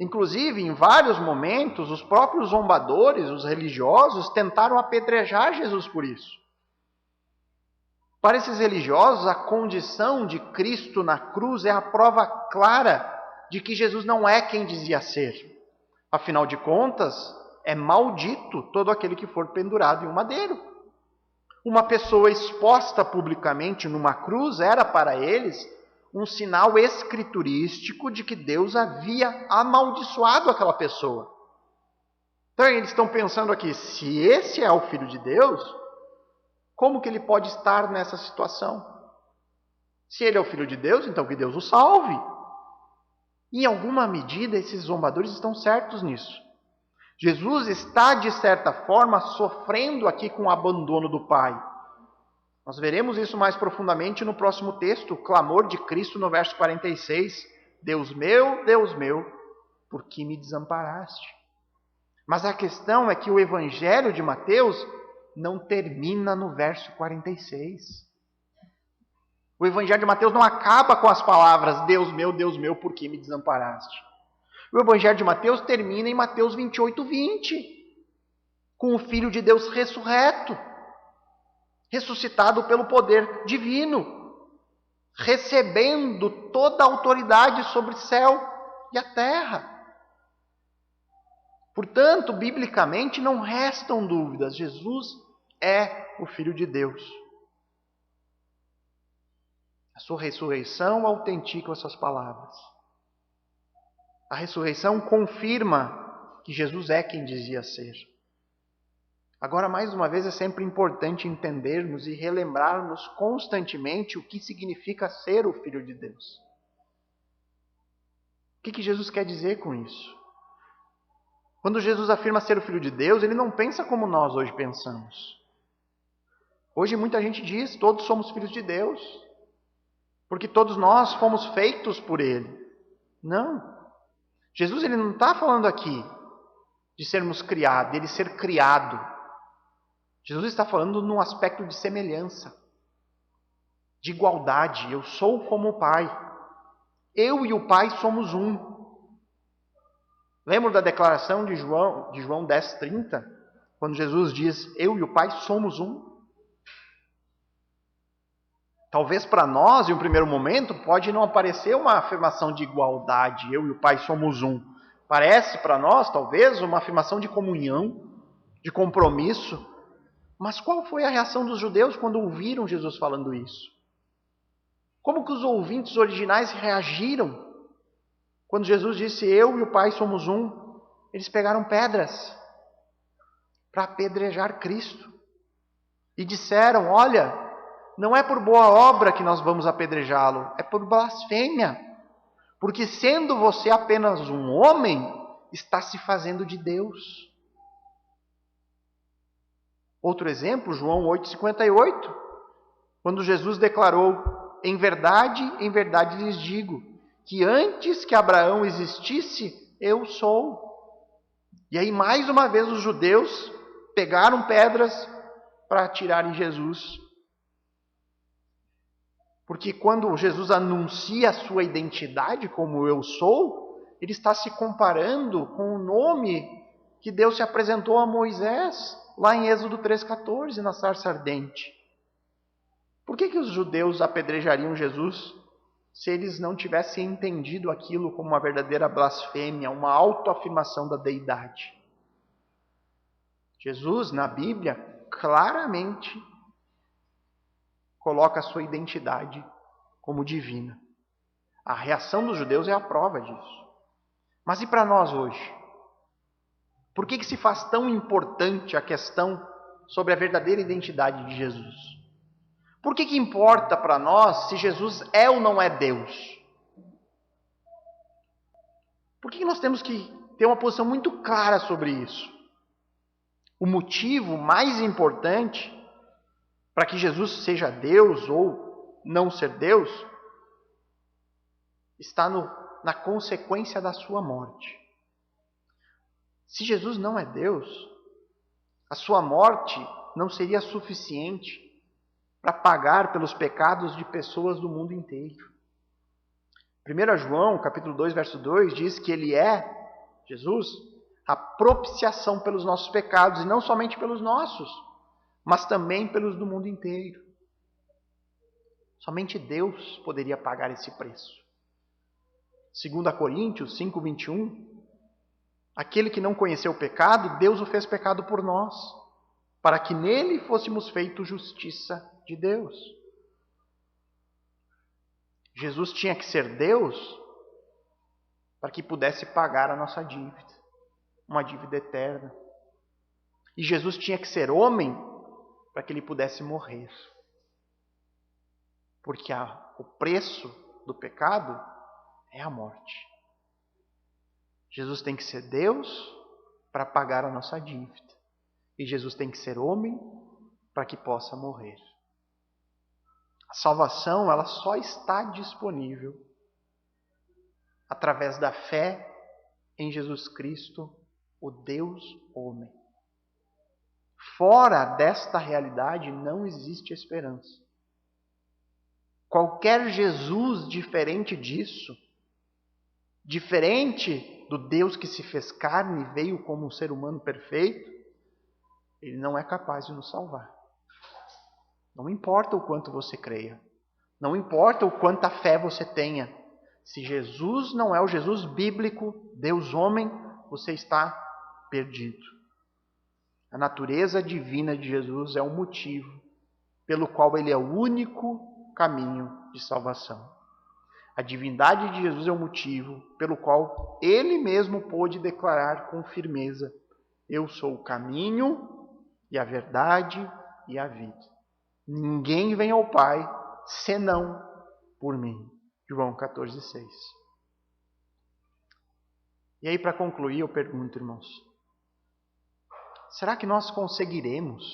Inclusive, em vários momentos, os próprios zombadores, os religiosos, tentaram apedrejar Jesus por isso. Para esses religiosos, a condição de Cristo na cruz é a prova clara de que Jesus não é quem dizia ser. Afinal de contas, é maldito todo aquele que for pendurado em um madeiro. Uma pessoa exposta publicamente numa cruz era para eles um sinal escriturístico de que Deus havia amaldiçoado aquela pessoa. Então eles estão pensando aqui, se esse é o Filho de Deus, como que ele pode estar nessa situação? Se ele é o Filho de Deus, então que Deus o salve. Em alguma medida, esses zombadores estão certos nisso. Jesus está, de certa forma, sofrendo aqui com o abandono do Pai. Nós veremos isso mais profundamente no próximo texto, o clamor de Cristo no verso 46. Deus meu, por que me desamparaste? Mas a questão é que o Evangelho de Mateus não termina no verso 46. O Evangelho de Mateus não acaba com as palavras Deus meu, por que me desamparaste? O Evangelho de Mateus termina em Mateus 28, 20, com o Filho de Deus ressurreto, ressuscitado pelo poder divino, recebendo toda a autoridade sobre o céu e a terra. Portanto, biblicamente, não restam dúvidas, Jesus é o Filho de Deus. A sua ressurreição autentica essas palavras. A ressurreição confirma que Jesus é quem dizia ser. Agora, mais uma vez, é sempre importante entendermos e relembrarmos constantemente o que significa ser o Filho de Deus. O que Jesus quer dizer com isso? Quando Jesus afirma ser o Filho de Deus, ele não pensa como nós hoje pensamos. Hoje muita gente diz, todos somos filhos de Deus, porque todos nós fomos feitos por Ele. Não. Jesus ele não está falando aqui de sermos criados, dele ser criado. Jesus está falando num aspecto de semelhança, de igualdade. Eu sou como o Pai. Eu e o Pai somos um. Lembra da declaração de João 10:30? Quando Jesus diz, eu e o Pai somos um? Talvez para nós, em um primeiro momento, pode não aparecer uma afirmação de igualdade, eu e o Pai somos um. Parece para nós, talvez, uma afirmação de comunhão, de compromisso. Mas qual foi a reação dos judeus quando ouviram Jesus falando isso? Como que os ouvintes originais reagiram quando Jesus disse, eu e o Pai somos um? Eles pegaram pedras para apedrejar Cristo. E disseram, olha, não é por boa obra que nós vamos apedrejá-lo, é por blasfêmia. Porque sendo você apenas um homem, está se fazendo de Deus. Outro exemplo, João 8,58, quando Jesus declarou, em verdade lhes digo, que antes que Abraão existisse, eu sou. E aí mais uma vez os judeus pegaram pedras para atirar em Jesus. Porque quando Jesus anuncia a sua identidade como eu sou, ele está se comparando com o nome que Deus se apresentou a Moisés, lá em Êxodo 3,14, na sarça ardente. Por que os judeus apedrejariam Jesus se eles não tivessem entendido aquilo como uma verdadeira blasfêmia, uma autoafirmação da deidade? Jesus, na Bíblia, claramente coloca a sua identidade como divina. A reação dos judeus é a prova disso. Mas e para nós hoje? Por que se faz tão importante a questão sobre a verdadeira identidade de Jesus? Por que importa para nós se Jesus é ou não é Deus? Por que nós temos que ter uma posição muito clara sobre isso? O motivo mais importante para que Jesus seja Deus ou não ser Deus está na consequência da sua morte. Se Jesus não é Deus, a sua morte não seria suficiente para pagar pelos pecados de pessoas do mundo inteiro. 1 João, capítulo 2, verso 2, diz que ele é, Jesus, a propiciação pelos nossos pecados, e não somente pelos nossos, mas também pelos do mundo inteiro. Somente Deus poderia pagar esse preço. 2 Coríntios 5, 21, aquele que não conheceu o pecado, Deus o fez pecado por nós, para que nele fôssemos feitos justiça de Deus. Jesus tinha que ser Deus para que pudesse pagar a nossa dívida, uma dívida eterna. E Jesus tinha que ser homem para que ele pudesse morrer. Porque o preço do pecado é a morte. Jesus tem que ser Deus para pagar a nossa dívida. E Jesus tem que ser homem para que possa morrer. A salvação, ela só está disponível através da fé em Jesus Cristo, o Deus homem. Fora desta realidade não existe esperança. Qualquer Jesus diferente disso, diferente do Deus que se fez carne e veio como um ser humano perfeito, ele não é capaz de nos salvar. Não importa o quanto você creia, não importa o quanta fé você tenha, se Jesus não é o Jesus bíblico, Deus homem, você está perdido. A natureza divina de Jesus é o motivo pelo qual ele é o único caminho de salvação. A divindade de Jesus é o motivo pelo qual ele mesmo pôde declarar com firmeza: eu sou o caminho e a verdade e a vida. Ninguém vem ao Pai senão por mim. João 14,6. E aí, para concluir, eu pergunto, irmãos, será que nós conseguiremos,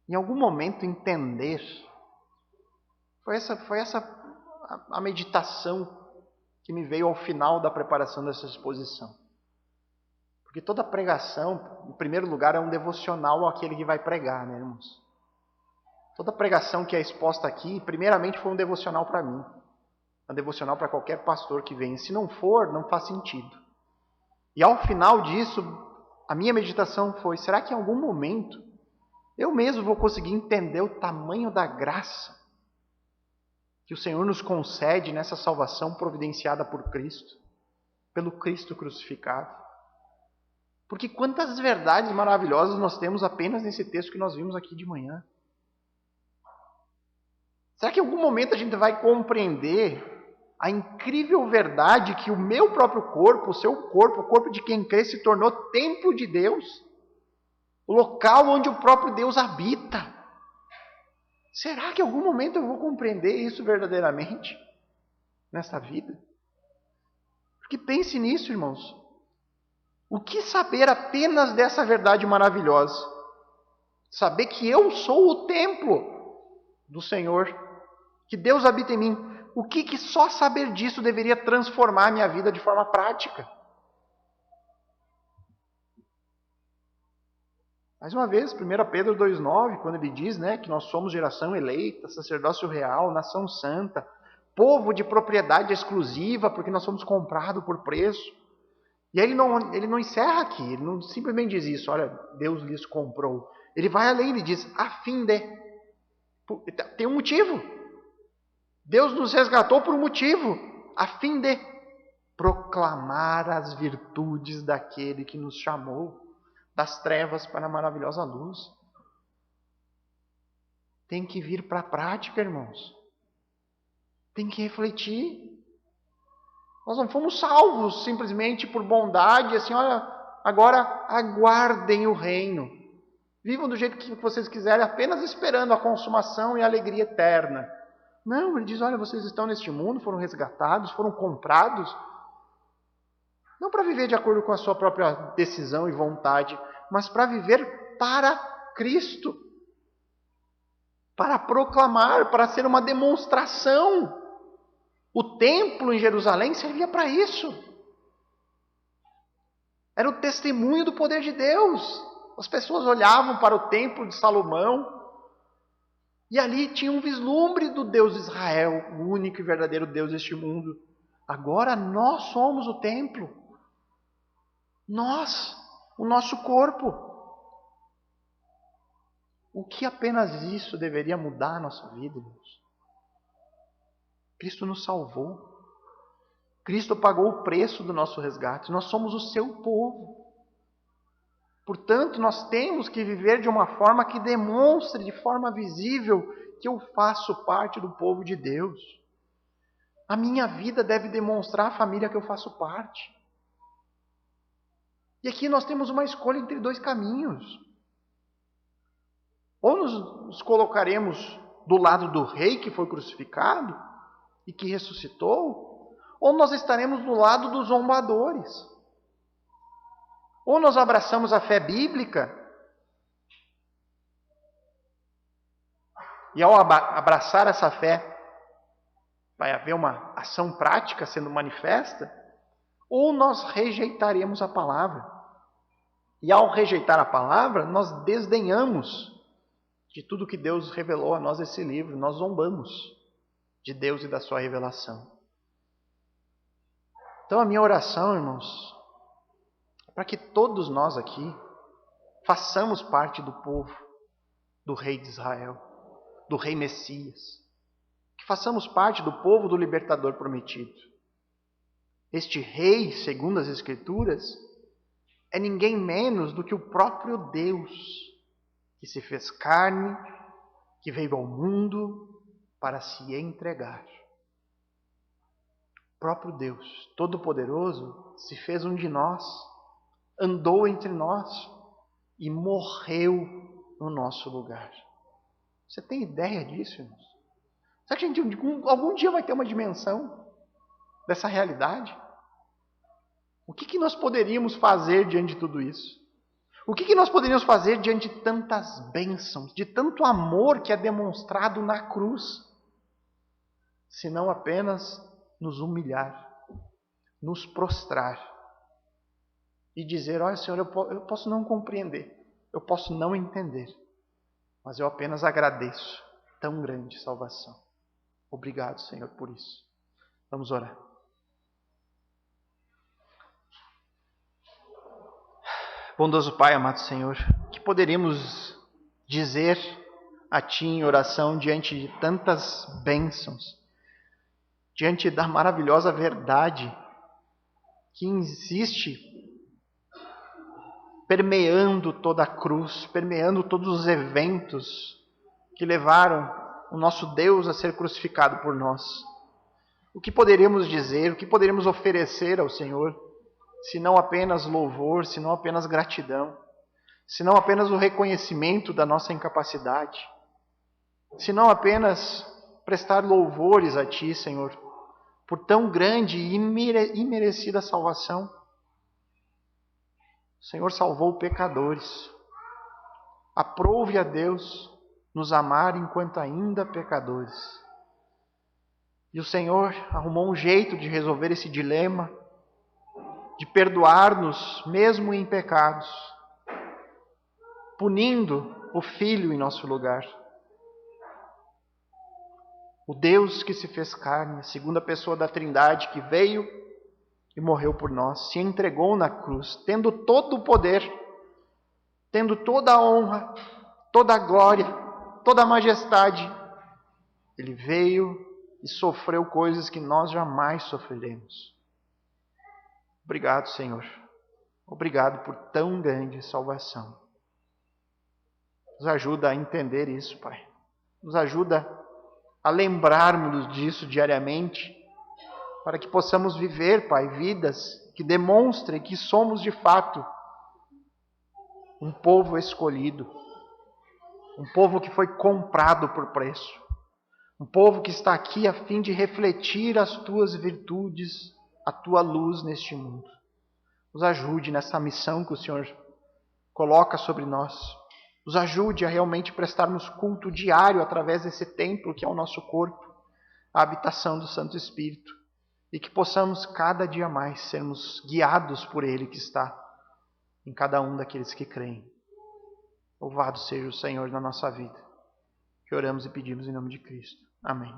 em algum momento, entender? Foi essa a meditação que me veio ao final da preparação dessa exposição. Porque toda pregação, em primeiro lugar, é um devocional àquele que vai pregar, né, irmãos? Toda pregação que é exposta aqui, primeiramente foi um devocional para mim. Um devocional para qualquer pastor que venha. Se não for, não faz sentido. E ao final disso, a minha meditação foi: será que em algum momento eu mesmo vou conseguir entender o tamanho da graça que o Senhor nos concede nessa salvação providenciada por Cristo, pelo Cristo crucificado? Porque quantas verdades maravilhosas nós temos apenas nesse texto que nós vimos aqui de manhã. Será que em algum momento a gente vai compreender a incrível verdade que o meu próprio corpo, o seu corpo, o corpo de quem crê, se tornou templo de Deus? O local onde o próprio Deus habita. Será que em algum momento eu vou compreender isso verdadeiramente nessa vida? Porque pense nisso, irmãos. O que saber apenas dessa verdade maravilhosa? Saber que eu sou o templo do Senhor, que Deus habita em mim. O que só saber disso deveria transformar a minha vida de forma prática? Mais uma vez, 1 Pedro 2,9, quando ele diz, né, que nós somos geração eleita, sacerdócio real, nação santa, povo de propriedade exclusiva, porque nós somos comprados por preço. E aí ele não encerra aqui, ele não simplesmente diz isso, olha, Deus lhes comprou. Ele vai além, ele diz, a fim de. Tem um motivo. Deus nos resgatou por um motivo, a fim de proclamar as virtudes daquele que nos chamou das trevas para a maravilhosa luz. Tem que vir para a prática, irmãos. Tem que refletir. Nós não fomos salvos simplesmente por bondade, assim, olha, agora aguardem o reino. Vivam do jeito que vocês quiserem, apenas esperando a consumação e a alegria eterna. Não, ele diz, olha, vocês estão neste mundo, foram resgatados, foram comprados, não para viver de acordo com a sua própria decisão e vontade, mas para viver para Cristo. Para proclamar, para ser uma demonstração. O templo em Jerusalém servia para isso. Era o testemunho do poder de Deus. As pessoas olhavam para o templo de Salomão e ali tinha um vislumbre do Deus de Israel, o único e verdadeiro Deus deste mundo. Agora nós somos o templo. Nós, o nosso corpo. O que apenas isso deveria mudar a nossa vida, irmãos? Cristo nos salvou. Cristo pagou o preço do nosso resgate. Nós somos o seu povo. Portanto, nós temos que viver de uma forma que demonstre de forma visível que eu faço parte do povo de Deus. A minha vida deve demonstrar a família que eu faço parte. E aqui nós temos uma escolha entre dois caminhos. Ou nos colocaremos do lado do rei que foi crucificado e que ressuscitou, ou nós estaremos do lado dos zombadores. Ou nós abraçamos a fé bíblica e ao abraçar essa fé vai haver uma ação prática sendo manifesta, ou nós rejeitaremos a palavra. E ao rejeitar a palavra, nós desdenhamos de tudo que Deus revelou a nós nesse livro. Nós zombamos de Deus e da sua revelação. Então a minha oração, irmãos, é para que todos nós aqui façamos parte do povo do rei de Israel, do rei Messias. Que façamos parte do povo do libertador prometido. Este rei, segundo as Escrituras, é ninguém menos do que o próprio Deus, que se fez carne, que veio ao mundo para se entregar. O próprio Deus, Todo-Poderoso, se fez um de nós, andou entre nós e morreu no nosso lugar. Você tem ideia disso, irmãos? Será que a gente algum dia vai ter uma dimensão dessa realidade? O que nós poderíamos fazer diante de tudo isso? O que nós poderíamos fazer diante de tantas bênçãos, de tanto amor que é demonstrado na cruz, se não apenas nos humilhar, nos prostrar e dizer, olha Senhor, eu posso não compreender, eu posso não entender, mas eu apenas agradeço tão grande salvação. Obrigado, Senhor, por isso. Vamos orar. Bondoso Pai, amado Senhor, que poderíamos dizer a Ti em oração diante de tantas bênçãos, diante da maravilhosa verdade que existe permeando toda a cruz, permeando todos os eventos que levaram o nosso Deus a ser crucificado por nós. O que poderíamos dizer, o que poderíamos oferecer ao Senhor, se não apenas louvor, se não apenas gratidão, se não apenas o reconhecimento da nossa incapacidade, se não apenas prestar louvores a Ti, Senhor, por tão grande e imerecida salvação. O Senhor salvou pecadores. Aprove a Deus nos amar enquanto ainda pecadores. E o Senhor arrumou um jeito de resolver esse dilema, de perdoar-nos mesmo em pecados, punindo o Filho em nosso lugar. O Deus que se fez carne, a segunda pessoa da Trindade, que veio e morreu por nós, se entregou na cruz, tendo todo o poder, tendo toda a honra, toda a glória, toda a majestade, Ele veio e sofreu coisas que nós jamais sofreremos. Obrigado, Senhor. Obrigado por tão grande salvação. Nos ajuda a entender isso, Pai. Nos ajuda a lembrarmos disso diariamente, para que possamos viver, Pai, vidas que demonstrem que somos de fato um povo escolhido, um povo que foi comprado por preço, um povo que está aqui a fim de refletir as tuas virtudes, a tua luz neste mundo. Nos ajude nessa missão que o Senhor coloca sobre nós. Nos ajude a realmente prestarmos culto diário através desse templo que é o nosso corpo, a habitação do Santo Espírito. E que possamos cada dia mais sermos guiados por Ele que está em cada um daqueles que creem. Louvado seja o Senhor na nossa vida. Que oramos e pedimos em nome de Cristo. Amém.